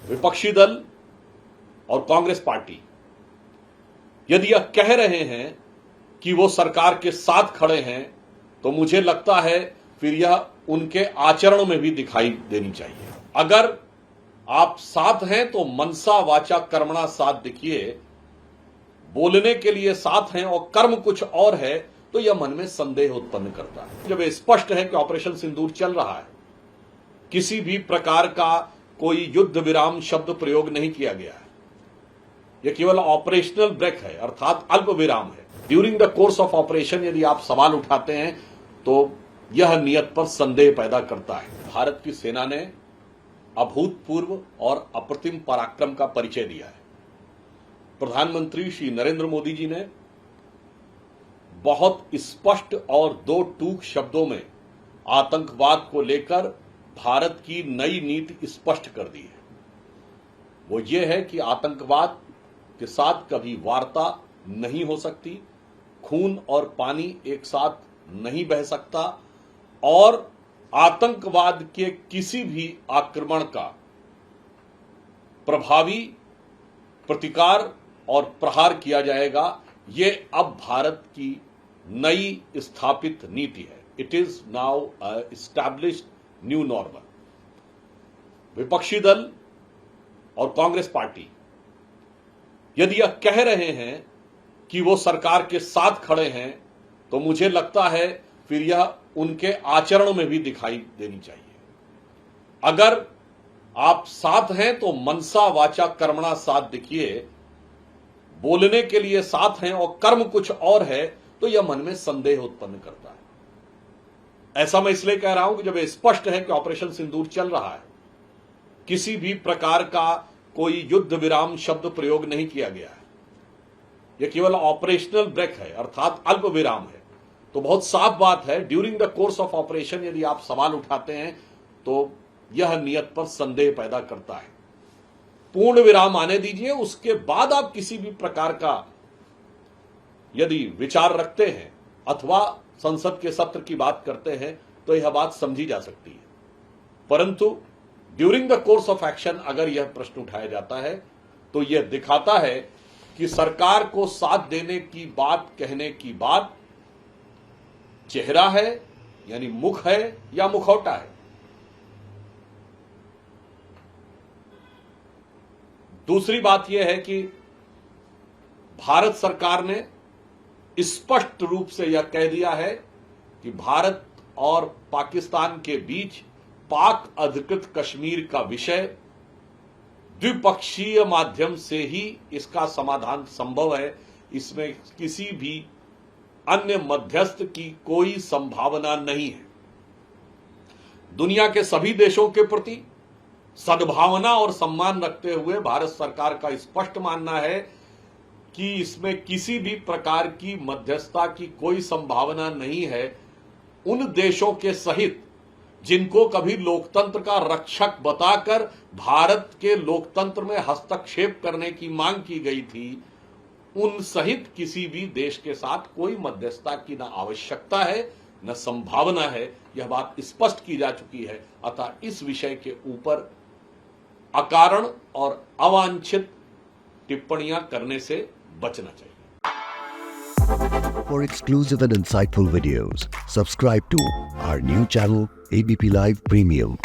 विपक्षी दल और कांग्रेस पार्टी यदि यह कह रहे हैं कि वो सरकार के साथ खड़े हैं, तो मुझे लगता है फिर यह उनके आचरण में भी दिखाई देनी चाहिए। अगर आप साथ हैं तो मनसा वाचा कर्मणा साथ दिखिए, बोलने के लिए साथ हैं और कर्म कुछ और है तो यह मन में संदेह उत्पन्न करता है। जब यह स्पष्ट है कि ऑपरेशन सिंदूर चल रहा है, किसी भी प्रकार का कोई युद्ध विराम शब्द प्रयोग नहीं किया गया है, यह केवल ऑपरेशनल ब्रेक है अर्थात अल्प विराम है। During the course of operation यदि आप सवाल उठाते हैं तो यह नियत पर संदेह पैदा करता है। भारत की सेना ने अभूतपूर्व और अप्रतिम पराक्रम का परिचय दिया है। प्रधानमंत्री श्री नरेंद्र मोदी जी ने बहुत स्पष्ट और दो टूक शब्दों में आतंकवाद को लेकर भारत की नई नीति स्पष्ट कर दी है। वो ये है कि आतंकवाद के साथ कभी वार्ता नहीं हो सकती, खून और पानी एक साथ नहीं बह सकता और आतंकवाद के किसी भी आक्रमण का प्रभावी प्रतिकार और प्रहार किया जाएगा। ये अब भारत की नई स्थापित नीति है। It is now established new normal. विपक्षी दल और कांग्रेस पार्टी यदि यह कह रहे हैं कि वो सरकार के साथ खड़े हैं, तो मुझे लगता है फिर यह उनके आचरण में भी दिखाई देनी चाहिए। अगर आप साथ हैं तो मनसा वाचा कर्मणा साथ दिखिए, बोलने के लिए साथ हैं और कर्म कुछ और है तो यह मन में संदेह उत्पन्न करता है। ऐसा मैं इसलिए कह रहा हूं कि जब यह स्पष्ट है कि ऑपरेशन सिंदूर चल रहा है, किसी भी प्रकार का कोई युद्ध विराम शब्द प्रयोग नहीं किया गया है, यह केवल ऑपरेशनल ब्रेक है अर्थात अल्प विराम है, तो बहुत साफ बात है। During the course of operation यदि आप सवाल उठाते हैं तो यह नियत पर संदेह पैदा करता है। पूर्ण विराम आने दीजिए, उसके बाद आप किसी भी प्रकार का यदि विचार रखते हैं अथवा संसद के सत्र की बात करते हैं तो यह बात समझी जा सकती है। परंतु during the course of action अगर यह प्रश्न उठाया जाता है तो यह दिखाता है कि सरकार को साथ देने की बात कहने की बात चेहरा है यानी मुख है या मुखौटा है। दूसरी बात यह है कि भारत सरकार ने स्पष्ट रूप से यह कह दिया है कि भारत और पाकिस्तान के बीच पाक अधिकृत कश्मीर का विषय द्विपक्षीय माध्यम से ही इसका समाधान संभव है। इसमें किसी भी अन्य मध्यस्थ की कोई संभावना नहीं है। दुनिया के सभी देशों के प्रति सद्भावना और सम्मान रखते हुए भारत सरकार का स्पष्ट मानना है कि इसमें किसी भी प्रकार की मध्यस्थता की कोई संभावना नहीं है। उन देशों के सहित जिनको कभी लोकतंत्र का रक्षक बताकर भारत के लोकतंत्र में हस्तक्षेप करने की मांग की गई थी, उन सहित किसी भी देश के साथ कोई मध्यस्थता की न आवश्यकता है न संभावना है। यह बात स्पष्ट की जा चुकी है। अतः इस विषय के ऊपर अकारण और अवांछित टिप्पणियां करने से बचना चाहिए। For exclusive and insightful videos, subscribe to our new channel ABP Live Premium.